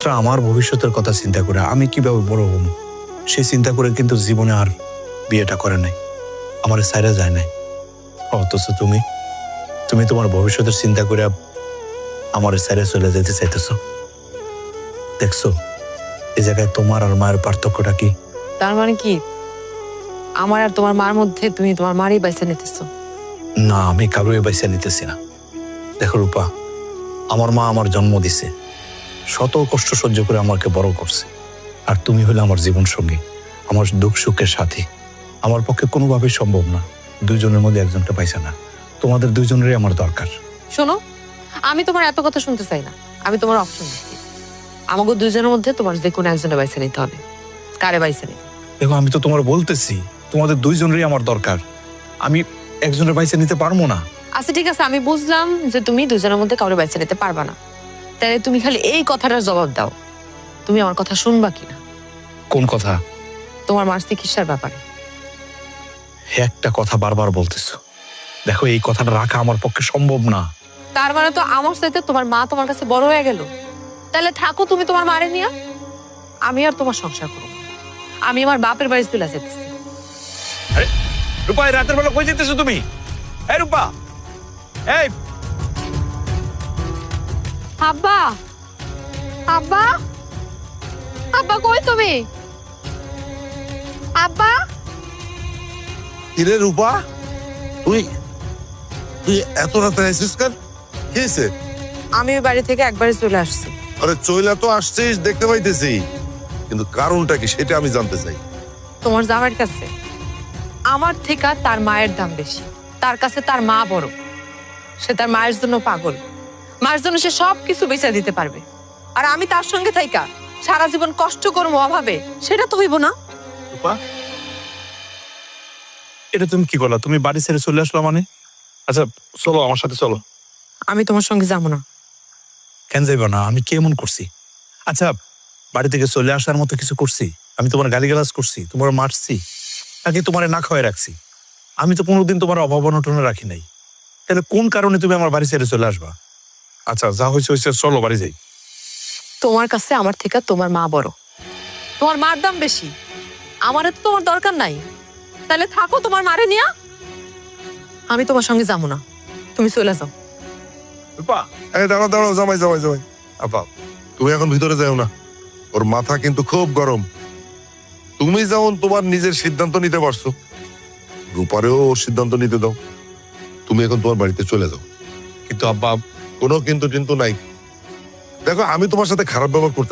শুধুমাত্র আমার ভবিষ্যতের কথা চিন্তা করে আমি কিভাবে বড় হব সে চিন্তা করে কিন্তু জীবনে আর বিয়েটা করে নাই, আমার সাইরা যায় নাই। অথচ তুমি তুমি তোমার ভবিষ্যতের চিন্তা করে আমার সাইরে চলে যেতে চাইতেছ। দেখছো এই জায়গায় তোমার আর মায়ের পার্থক্যটা কি? তার মানে কি আমার আর তোমার মার মধ্যে তুমি তোমার মারই বাইসা নিতেছো? না, আমি কারোই বাইসা নিতেছি না। দেখো রূপা, আমার মা আমার জন্ম দিছে, শত কষ্ট সহ্য করে আমাকে বড় করছে। আর তুমি হলে আমার জীবন সঙ্গী, আমার দুঃখ সুখের সাথী। আমার পক্ষে কোনোভাবেই সম্ভব না দুইজনের মধ্যে একজনকে পাইছে না। তোমাদের দুইজনেরই আমার দরকার। শোনো, আমি তোমার এত কথা শুনতে চাই না। আমি তোমার অপশন দিচ্ছি, আমাকে দুজনের মধ্যে তোমার যে কোনো একজনের বাইসা নিতে হবে। কারে বাইসা নিতে? দেখো, আমি তো তোমার বলতেছি তোমাদের দুইজনেরই আমার দরকার, আমি একজনের বাইসে নিতে পারবো না। আচ্ছা ঠিক আছে, আমি বুঝলাম যে তুমি দুজনের মধ্যে কাউরে বাইসা নিতে পারবা না। তাহলে তুমি খালি এই কথাটার জবাব দাও, তুমি আমার কথা শুনবা কিনা। কোন কথা? তোমার মার চিকিৎসার ব্যাপারে। একটা কথা বারবার বলতেছো। দেখো, এই কথাটা রাখা আমার পক্ষে সম্ভব না। তার মানে তো আমার সাথে তোমার মা তোমার কাছে বড় হয়ে গেল। তাহলে থাকো তুমি তোমার মারে নিয়া, আমি আর তোমার সংসার করবো। আমি আমার বাপের বাড়ি চলে যেতেছি। আরে রূপা, এই রাতের বেলা কই যেতেছো তুমি? এই রূপা, এই আব্বা, আব্বা, আব্বা কই তুমি? আব্বা, কিরে রূপা, তুই তুই এত রাতে আসিস কেন? কি হয়েছে? আমি ওই বাড়ি থেকে একবারে চলে আসছি। আরে চইলা তো আসছিস, দেখতে পাইতেছি, কিন্তু কারণটা কি সেটা আমি জানতে চাই। তোমার জামাইয়ের কাছে আমার থেকে তার মায়ের দাম বেশি। তার কাছে তার মা বড়। সে তার মায়ের জন্য পাগল। মায়ের জন্য সে সবকিছু বেচে দিতে পারবে। আর আমি তার সঙ্গে থাইকা সারা জীবন কষ্ট করবো অভাবে, সেটা তো হইব না। রূপা, এটা তুমি কি করলা? তুমি বাড়ি ছেড়ে চলে আসলো মানে? আচ্ছা চলো, আমার সাথে চলো। আমি তোমার সঙ্গে যাবো না। কেন যাইবা না? আমি কেমন করছি? আচ্ছা, বাড়ি থেকে চলে আসার মতো কিছু করছি? আমি তোমার গালিগালাজ করছি, তোমার মারছি, নাকি তোমার না খাওয়াই রাখছি? আমি তো 15 দিন তোমার অভাব অনটনে রাখি নাই। তাহলে কোন কারণে তুমি আমার বাড়ি ছেড়ে চলে আসবা? আচ্ছা, যা হয়েছে হয়েছে, চলো বাড়ি যাই। তোমার কাছে আমার থেকে তোমার মা বড়। তোমার মার দাম বেশি। আমারও তো তোমার দরকার নাই। তাহলে থাকো তোমার মারে নিয়া, আমি তোমার সঙ্গে যাবো না। তুমি চলে যাও। রূপা, এই দাঁড়াও দাঁড়াও, জামাই জামাই জামাই, আপা তুমি এখন ভিতরে যাও না, ওর মাথা কিন্তু খুব গরম। তুমি যেমন তোমার নিজের সিদ্ধান্ত নিতে পারছো, রূপারেও ওর সিদ্ধান্ত নিতে দাও। তুমি এখন তোমার বাড়িতে চলে যাও। কিন্তু আব্বা, কোনো কিন্তু নাই। দেখো, আমি তোমার সাথে খারাপ ব্যবহার করতে